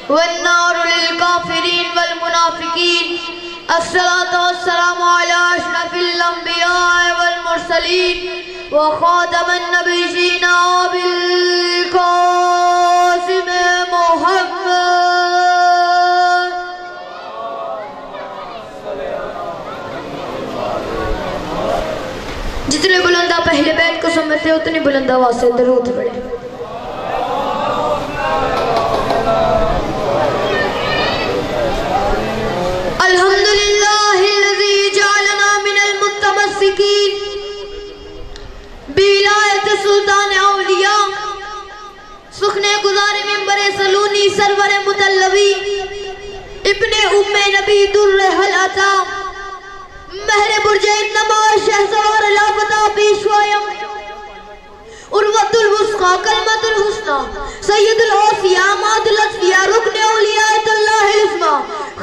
والنار للكافرين والمنافقين الصلاة والسلام على أشرف الأنبياء والمرسلين وخاتم النبيين وبالقاسم محمد. جتنے بلندہ پہلے بیت کو سمجھتے اتنی بلندہ آواز سے درود پڑھیں. سلطان اولیاء سخن گزار منبر سلونی سرور مطلوی ابن ام نبی در حل عطا مہر برج انما شہزار لافتہ پیشوایم عروۃ الوثقی کلمۃ الحسنی سید الاوصیاء ماد الاصفیاء رکن اولیاء اللہ العظمی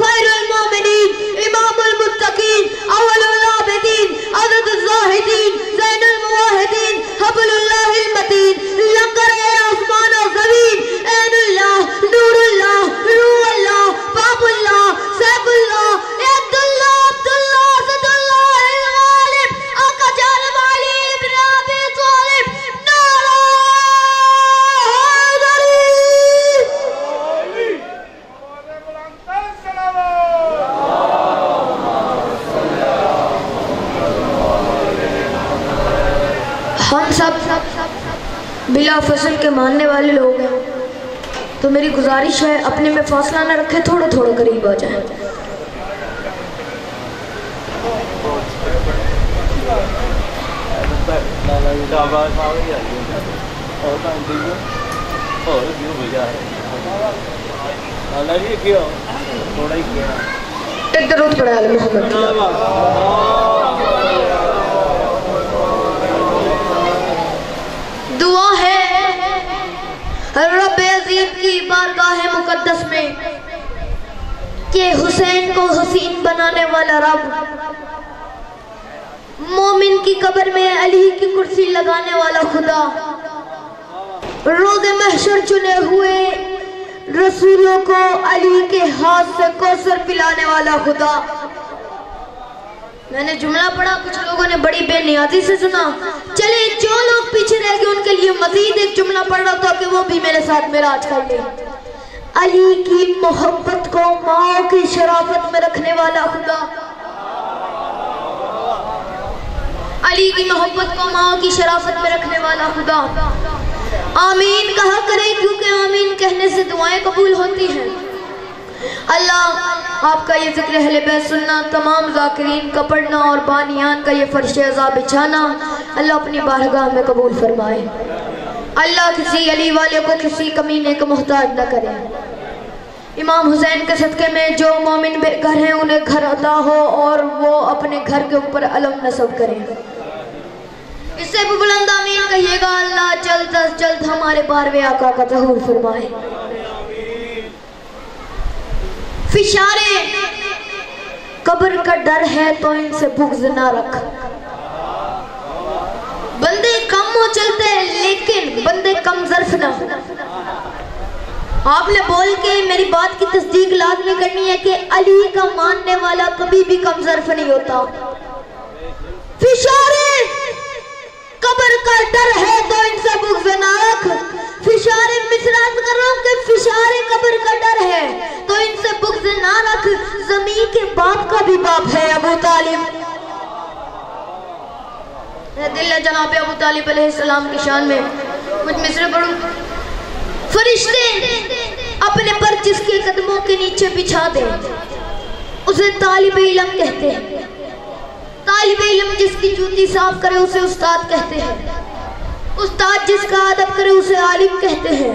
خیر المومنین امام المتقین اول العابدین عدد الزاہدین زین المواحدین حبل اللہ المتین لنگر آسمان و زمین عین اللہ نور اللہ روح اللہ باب اللہ سیف اللہ عبد اللہ اسد اللہ الغالب آقا جانب علی ابن ابی طالب نعرہ حیدری. ہم سب بلا فصل کے ماننے والے لوگ ہیں تو میری گزارش ہے اپنے میں فاصلہ نہ رکھے تھوڑا تھوڑا قریب آ جائیں. ایک درود پڑھا علی محمد. دعا ہے رب عزیز کی بارگاہ مقدس میں کہ حسین کو حسین بنانے والا رب مومن کی قبر میں علی کی کرسی لگانے والا خدا روز محشر چنے ہوئے رسولوں کو علی کے ہاتھ سے کوثر پلانے والا خدا. میں نے جملہ پڑھا کچھ لوگوں نے بڑی بے نیازی سے سنا. چلے جو لوگ پیچھے رہ گئے ان کے لیے مزید ایک جملہ پڑھ رہا تھا کہ وہ بھی میرے ساتھ معراج کر لیں. علی کی محبت کو ماں کی شرافت میں رکھنے والا خدا. علی کی محبت کو ماں کی شرافت میں رکھنے والا خدا. آمین کہا کرے کیونکہ آمین کہنے سے دعائیں قبول ہوتی ہیں. اللہ آپ کا یہ ذکر اہل بیت سننا تمام ذاکرین کا پڑھنا اور بانیان کا یہ فرش عزا بچھانا اللہ اپنی بارگاہ میں قبول فرمائے. اللہ کسی علی والے کو کسی کمینے کو محتاج نہ کرے. امام حسین کے صدقے میں جو مومن بے گھر ہیں انہیں گھر عطا ہو اور وہ اپنے گھر کے اوپر علم نصب کریں. اس سے بھی بلند آمین کہیے گا. اللہ جلد از جلد ہمارے 12ویں آقا کا ظہور فرمائے. فشارے قبر کا ڈر ہے تو ان سے بغض نہ رکھ. بندے کم ہو چلتے ہیں لیکن بندے کم ظرف نہ ہو. آپ نے بول کے میری بات کی تصدیق لازمی کرنی ہے کہ علی کا ماننے والا کبھی بھی کم ظرف نہیں ہوتا. فشارے قبر کا ڈر ہے تو ان سے بغض نہ رکھ. فشارے مصرات کر رہا ہوں کہ فشارے قبر کا ڈر ہے تو ان سے بغض نہ رکھ. زمین کے باپ کا بھی باپ ہے ابو طالب. دل ہے جناب ابو طالب علیہ السلام کی شان میں کچھ مصرے پڑھوں. فرشتے اپنے پر جس کے قدموں کے نیچے بچھا دیں اسے طالب علم کہتے ہیں. طالب علم جس کی جوتی صاف کرے اسے استاد کہتے ہیں. استاد جس کا ادب کرے اسے عالم کہتے ہیں.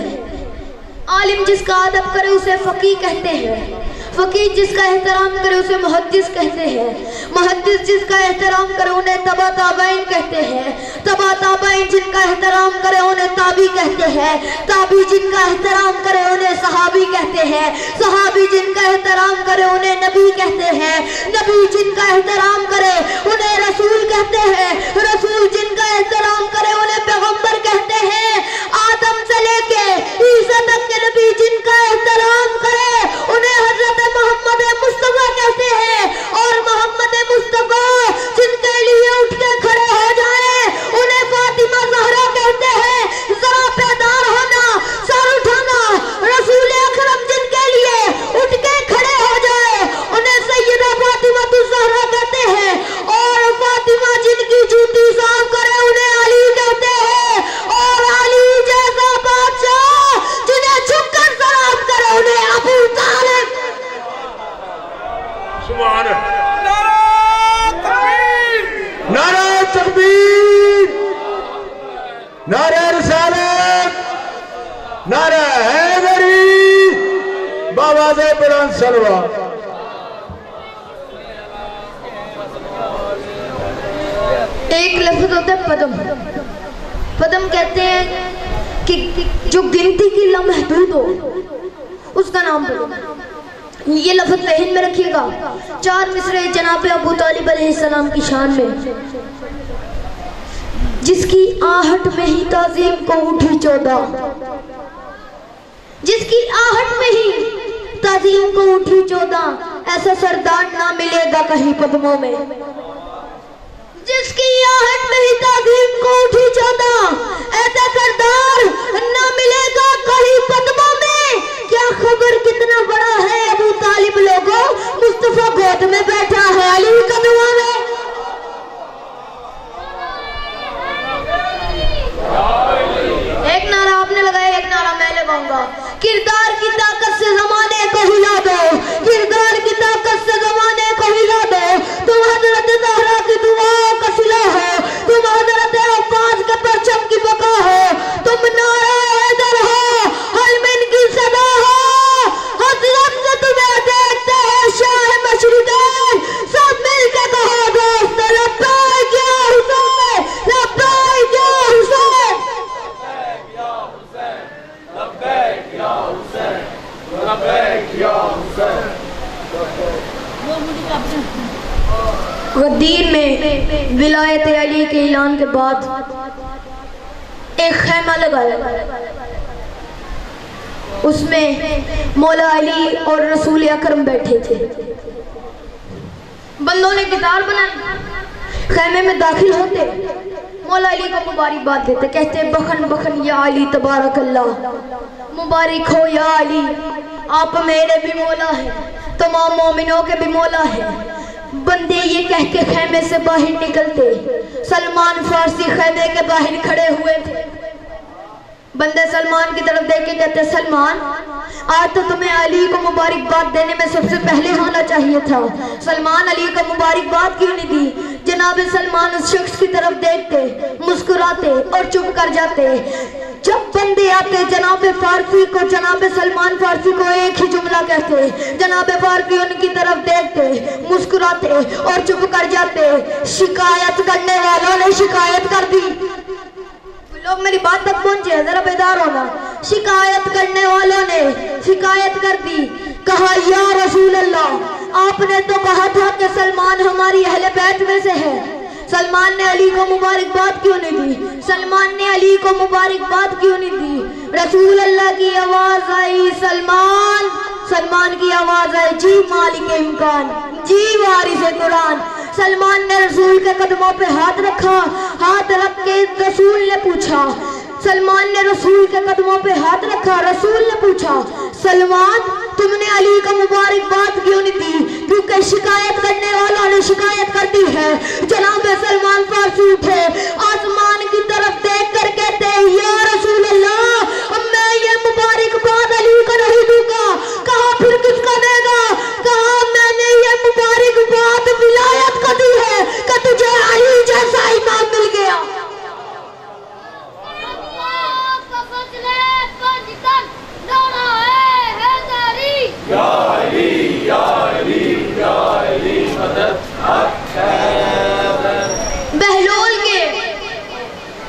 عالم جس کا ادب کرے اسے فقیہ کہتے ہیں. فقیہ جس کا احترام کرے اسے محدث کہتے ہیں. محدث جس کا احترام کرے انہیں تبع تابعین کہتے ہیں. تبع تابعین جن کا احترام کرے انہیں تابعی کہتے ہیں. تابعی جن کا احترام کرے انہیں صحابی کہتے ہیں. صحابی جن کا احترام کرے انہیں نبی کہتے ہیں. نبی جن کا احترام کرے انہیں رسول کہتے ہیں. رسول جن کا احترام کرے انہیں پیغمبر کہتے ہیں. آدم سے لے کے عیسیٰ تک کے نبی جن کا احترام کرے आवाज है बुलंद सलवात। एक लफ्ज होता है पदम। पदम कहते हैं कि जो गिनती की लामहदूद हो उसका नाम पदम। ये लफ्ज ज़हन में रखिएगा। 4 मिसरे जनाब अबू तालिब अलैहिस्सलाम की शान में, जिसकी आहट में ही ताज़ीम को उठी 14, जिसकी आहट में ही ताज़ीम को उठी 14, ऐसा सरदार ना मिलेगा कहीं पद्मों में। जिसकी आहट में ही ताज़ीम को उठी 14, ऐसा सरदार ना मिलेगा कहीं पद्मों में। क्या खबर कितना बड़ा है अबू तालिब लोगों, मुस्तफा गोद में बैठा है अली कदमों में। एक नारा आपने लगाया, एक नारा मैं लगाऊंगा। किरदार की ताकत से जमाने को हिला दो, किरदार की ताकत से जमाने को हिला दो। तुम हजरत ज़हरा की दुआओं का सिला हो, तुम हजरत अब्बास के परचम की बका हो, तुम नारा हैदर हो, हलमिन की सदा हो। हजरत से तुम्हें देखते हैं शाह मशरिक़ैन, सब मिलके कहो दोस्त लब्बैक या हुसैन, लब्बैक या हुसैन, लब्बैक या हुसैन, लब्बैक या हुसैन। गद्दीर में विलायत अली के ऐलान के बाद एक खैमा लगाया, उसमें मौला अली और रसूल अकरम बैठे थे। बंदों ने गिटार बनाई, खैमे में दाखिल होते मौला अली को मुबारकबाद देते, कहते बखन बखन या अली तबारक अल्लाह, मुबारक हो या अली, आप मेरे भी मौला है, तमाम मोमिनों के भी मौला है। बंदे ये कह के खैमे से बाहर निकलते, सलमान फारसी खैमे के बाहर खड़े हुए थे। बंदे सलमान की तरफ देख के कहते, सलमान आज तो तुम्हें अली को मुबारकबाद देने में सबसे पहले होना चाहिए था। सलमान अली को मुबारकबाद क्यों नहीं दी? जनाब सलमान उस शख्स की तरफ देखते, मुस्कुराते और चुप कर जाते। जब बंदे आते जनाब फारसी को, जनाब सलमान फारसी को एक ही जुमला कहते, जनाब फारसी उनकी तरफ देखते, मुस्कुराते और चुप कर जाते। शिकायत करने वालों ने शिकायत कर दी। लोग मेरी बात तक पहुंचे, जरा बेदार होना। शिकायत करने वालों ने शिकायत कर दी, कहा या रसूल अल्लाह, आपने तो कहा था कि सलमान हमारी अहले बैत में से है, सलमान ने अली को मुबारकबाद क्यों नहीं दी? सलमान ने अली को मुबारकबाद क्यों नहीं दी? रसूल अल्लाह की आवाज आई, सलमान, सलमान की आवाज आई, जी मालिक इम्कान, जी वारिस कुरान। सलमान ने रसूल के कदमों पे हाथ रखा, हाथ रख के रसूल ने पूछा, सलमान ने रसूल के कदमों पे हाथ रखा, रसूल ने पूछा, सलमान तुमने अली को मुबारकबाद क्यों नहीं दी? क्योंकि शिकायत करने वालों ने शिकायत कर दी है। जनाब सलमान फारसी उठे, आसमान की तरफ देख कर कहते, या रसूल अल्लाह, मैं ये मुबारकबाद अली को नहीं दूंगा। कहा फिर किसका देगा? कहा मैंने ये मुबारकबाद विलायत को दी है कि तुझे अली जैसा इमाम मिल गया। बहलोल के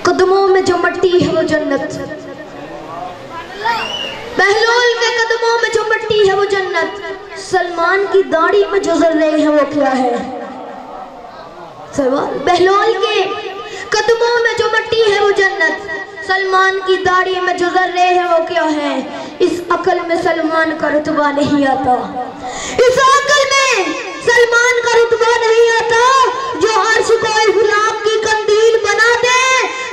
कदमों में जो मट्टी है वो जन्नत, बहलोल के कदमों में जो मट्टी है वो जन्नत। सलमान की दाढ़ी में जो जर्रे हैं वो क्या है? सवाल, बहलोल के कदमों में जो मट्टी है वो जन्नत, सलमान की दाढ़ी में जो जर्रे हैं वो क्या है? इस अकल में सलमान का रुतबा नहीं आता, इस अकल में सलमान का रुतबा नहीं आता जो अर्श को गुलाब की कंदील बना दे।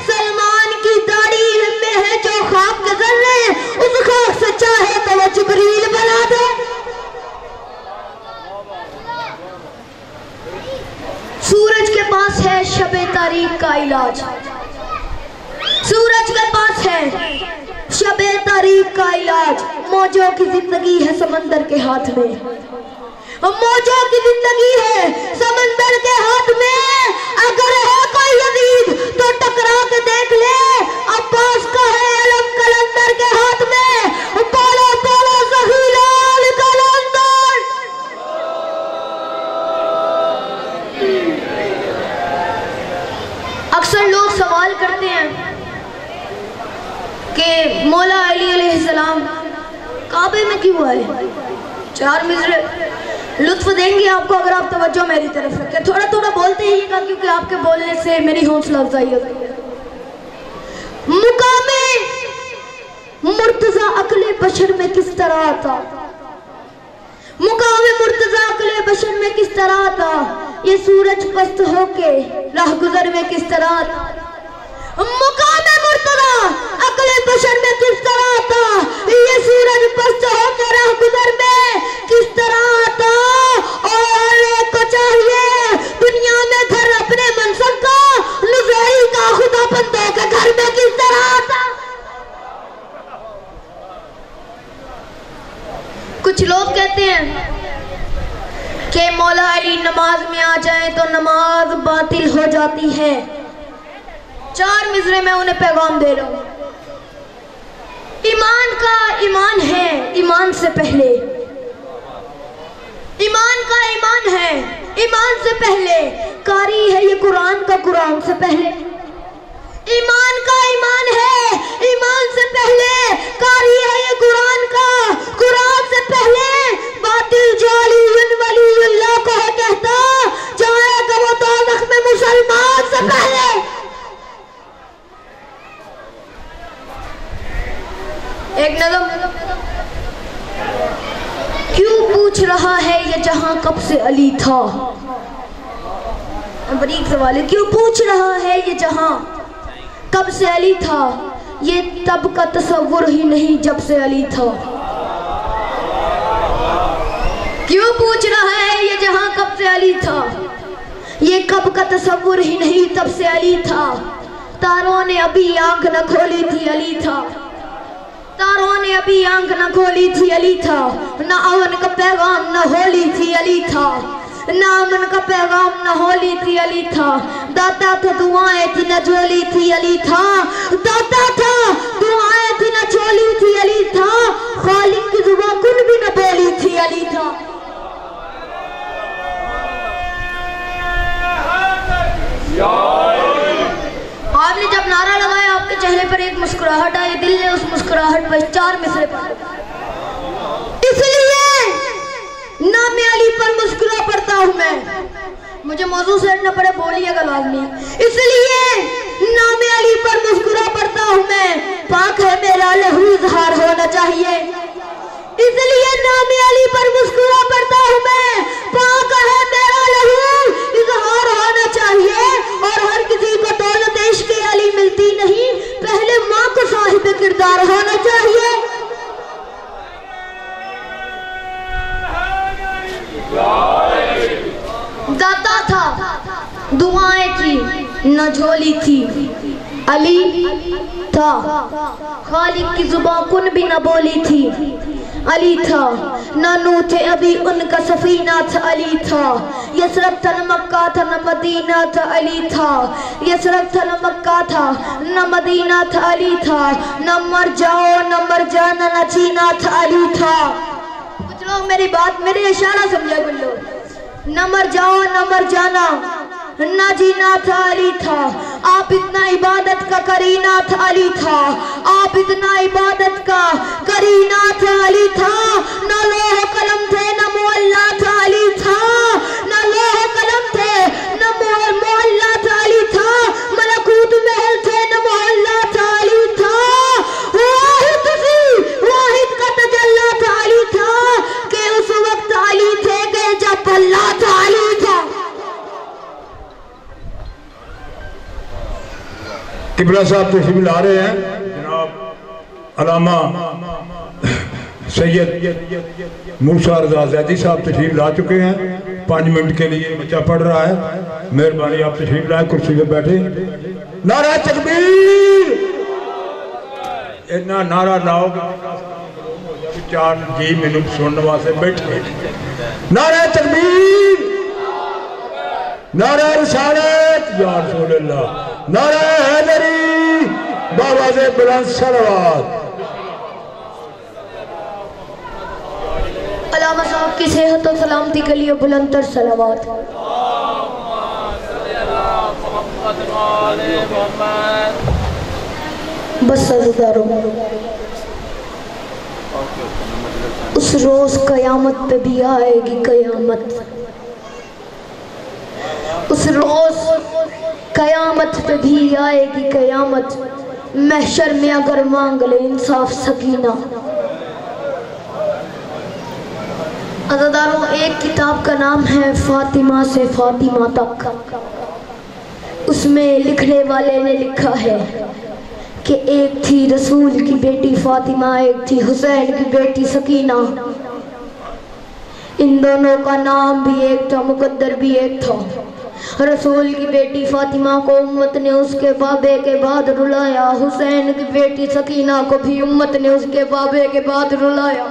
सलमान की दाढ़ी में है जो खाक के जर्रे, उस खाक से चाहे तो वो जिब्रील बना दे। सूरज के पास है शबे तारीख का इलाज, सूरज के पास है शबे तारीख का इलाज। मौजों की जिंदगी है समंदर के हाथ में, मौजों की जिंदगी है समंदर के हाथ में। अगर है कोई यजीद तो टकरा के देख ले, अब्बास का है अलम कलंदर के हाथ में। बोलो बोलो सही लाल का मुकाबले में क्यों आए? 4 मिसरे लुत्फ देंगे आपको अगर आप तवज्जो मेरी तरफ रखें। थोड़ा थोड़ा बोलते रहिएगा क्योंकि आपके बोलने से मेरी हौसला अफजाई होती है। मुकामे मुर्तजा अकले बशर में किस तरह था? मुकामे मुर्तजा अकले बशर में किस तरह था? ये सूरज पस्त होके राह गुजर में किस तरह था? मुकामे मुर्तजा अकले बशर में किस तरह था? ये सूरज पस्त होके राह गुजर में किस तरह था? और को चाहिए दुनिया में घर अपने मनसब का, लुज़ैई का खुदा बंदे के घर में किस तरह था? कुछ लोग कहते हैं कि मौला अली नमाज में आ जाए तो नमाज बातिल हो जाती है। 4 मिसरे में उन्हें पैगाम दे रहा हूँ। ईमान का ईमान है ईमान से पहले, ईमान का ईमान है ईमान से पहले, कारी है ये कुरान का कुरान से पहले। ईमान का ईमान है ईमान से पहले, कारी है ये कुरान का कुरान से पहले। बातिल जाली वलीउल्लाह को है कहता, जाएगा वो दोज़ख में मुसलमान से पहले। एक नज़म, क्यों पूछ रहा है ये जहां कब से अली था? बरीक सवाल है, क्यों पूछ रहा है ये जहां कब से अली था? ये तब का तसव्वुर ही नहीं जब से अली था। क्यों पूछ रहा है ये जहां कब से अली था? ये कब का तसव्वुर ही नहीं तब से अली था। तारों ने अभी आंख न खोली थी अली था, तारों ने अभी आंख न खोली थी अली था। ना अमन का पैगाम न होली थी अली था, ना अमन का पैगाम न होली थी अली था। दाता था दुआएं थी न झोली थी अली था, दाता था दुआएं थी न झोली थी अली था। खालिक की जुबान कुन भी न बोली थी अली था। आपने जब नारा लगाया आपके चेहरे पर एक मुस्कुराहट आई, दिल ने उस मुस्कुराहट पर 4 मिसरे पढ़े। इसलिए नामे अली पर मुस्कुरा पड़ता हूँ मैं। मुझे मौजू से हटना पड़े बोलिएगा लाजमी। इसलिए नामे अली पर मुस्कुरा पड़ता हूँ मैं, पाक है मेरा लहू इज़हार होना चाहिए। इसलिए नामे अली पर मुस्कुरा पड़ता हूँ मैं, पाक है मेरा लहू इज़हार होना चाहिए। और हर किसी को दौलत इश्क़ अली मिलती नहीं, पहले माँ को साहिब किरदार होना चाहिए। दाता था दुआएं थी न झोली थी अली था। खालिक की जुबान कुन भी न बोली थी अली था। न नू थे अभी उनका सफीना था अली था। यसरब था न मक्का था न मदीना था अली था। यसरब था न मक्का था न मदीना था अली था। न मर जाओ न मर जाना न जीना था अली था। कुछ लोग मेरी बात मेरे इशारा समझा कुछ लोग। न मर जाओ न मर जाना न जीना था अली था। आप इतना इबादत का करीना था अली था। आप इतना इबादत का करीना था अली था। न लोह कलम थे न मुअल्ला था अली था। न लोह कलम थे न मुअल्ला था अली था। मलकूत महल थे न मुअल्ला था अली था। वाहिद का तजल्ला था अली था कि उस वक्त अली थे कि जब अल्लाह था अली था। किबला साहब तशरीफ ला रहे हैं। जनाब अलामा सैयद मूसा रज़ा ज़ैदी साहब तशरीफ ला चुके हैं। 5 मिनट के लिए बच्चा पढ़ रहा है। मेहरबानी आप तशरीफ लाए, कुर्सी पे बैठे। नारा तकबीर, इतना नारा लाओगे 4 जी मिनट सुनने वास्ते बैठे। नारा तकबीर, नारा रिसालत या रसूल अल्लाह, नारा हैदरी, बाबा से बुलंद सलावत। अलामा साहब की सेहत और सलामती के लिए बुलंदतर सलावत। बस اس روز قیامت پہ بھی آئے گی قیامت، اس روز قیامت پہ بھی آئے گی قیامت، محشر میں اگر مانگ لے انصاف سکینہ۔ عزاداروں، ایک کتاب کا نام ہے فاطمہ سے فاطمہ تک، اس میں لکھنے والے نے لکھا ہے کہ ایک تھی رسول کی بیٹی فاطمہ، ایک تھی حسین کی بیٹی سکینہ، ان دونوں کا نام بھی ایک تھا، مقدر بھی ایک تھا۔ رسول کی بیٹی فاطمہ کو امت نے اس کے بابے کے بعد رلایا، حسین کی بیٹی سکینہ کو بھی امت نے اس کے بابے کے بعد رلایا۔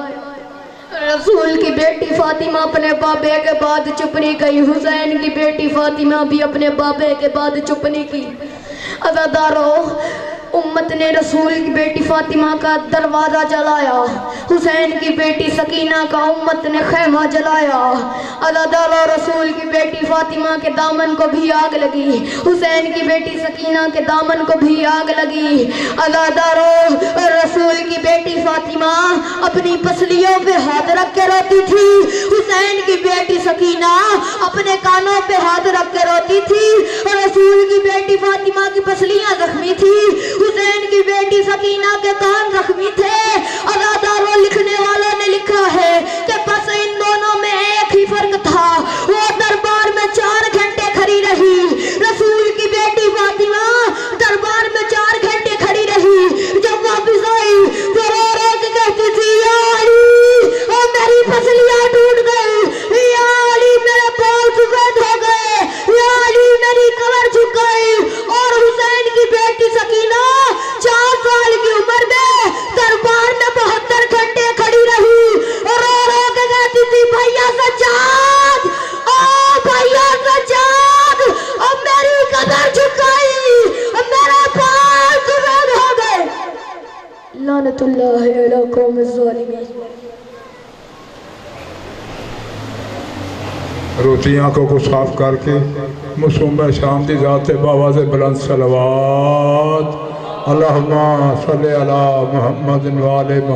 رسول کی بیٹی فاطمہ اپنے بابے کے بعد چپ نہیں گئی، حسین کی بیٹی فاطمہ بھی اپنے بابے کے بعد چپ نہیں کی۔ عزاداروں، امت نے رسول کی بیٹی فاطمہ کا دروازہ جلایا، حسین کی بیٹی سکینہ کا امت نے خیمہ جلایا۔ عزاداروں، رسول کی بیٹی فاطمہ کے دامن کو بھی آگ لگی، حسین کی بیٹی سکینہ کے دامن کو بھی آگ لگی۔ عزاداروں، رسول کی بیٹی فاطمہ اپنی پسلیوں پہ ہاتھ رکھ کے روتی تھی، حسین کی بیٹی سکینہ اپنے کانوں پہ ہاتھ رکھ کے روتی تھی۔ رسول کی بیٹی فاطمہ کی پسلیاں زخمی تھی، حسین کی بیٹی سکینہ کے کان زخمی تھے۔ عزاداروں، لکھنے والوں نے لکھا ہے کہ بس ان دونوں میں ایک ہی فرق تھا، وہ دربار میں 4 گھنٹے کھڑی رہی۔ رسول کی بیٹی فاطمہ دربار میں 4 گھنٹے کھڑی رہی، جب واپس آئی تو رو رو کے کہتی تھی، یا علی میری پسلیاں ٹوٹ گئی، یا علی میرے پاؤں سفید ہو گئے، یا علی میری کمر جھک گئی۔ اور حسین کی بیٹی سکینہ 4 سال کی عمر میں دربار میں 72 گھنٹے کھڑی رہی، اور رو رو کے کہتی تھی، بھیا سجاد، او بھیا سجاد، اب میری کمر جھک گئی، اب میرے پاؤں سفید ہو گئے۔ لعنت اللہ علی قوم الظالمین۔ روتی آنکھوں کو صاف کر کے مصوبہ شام دی ذات بآواز بلند صلوات، اللہم صلی علی محمد و آل محمد۔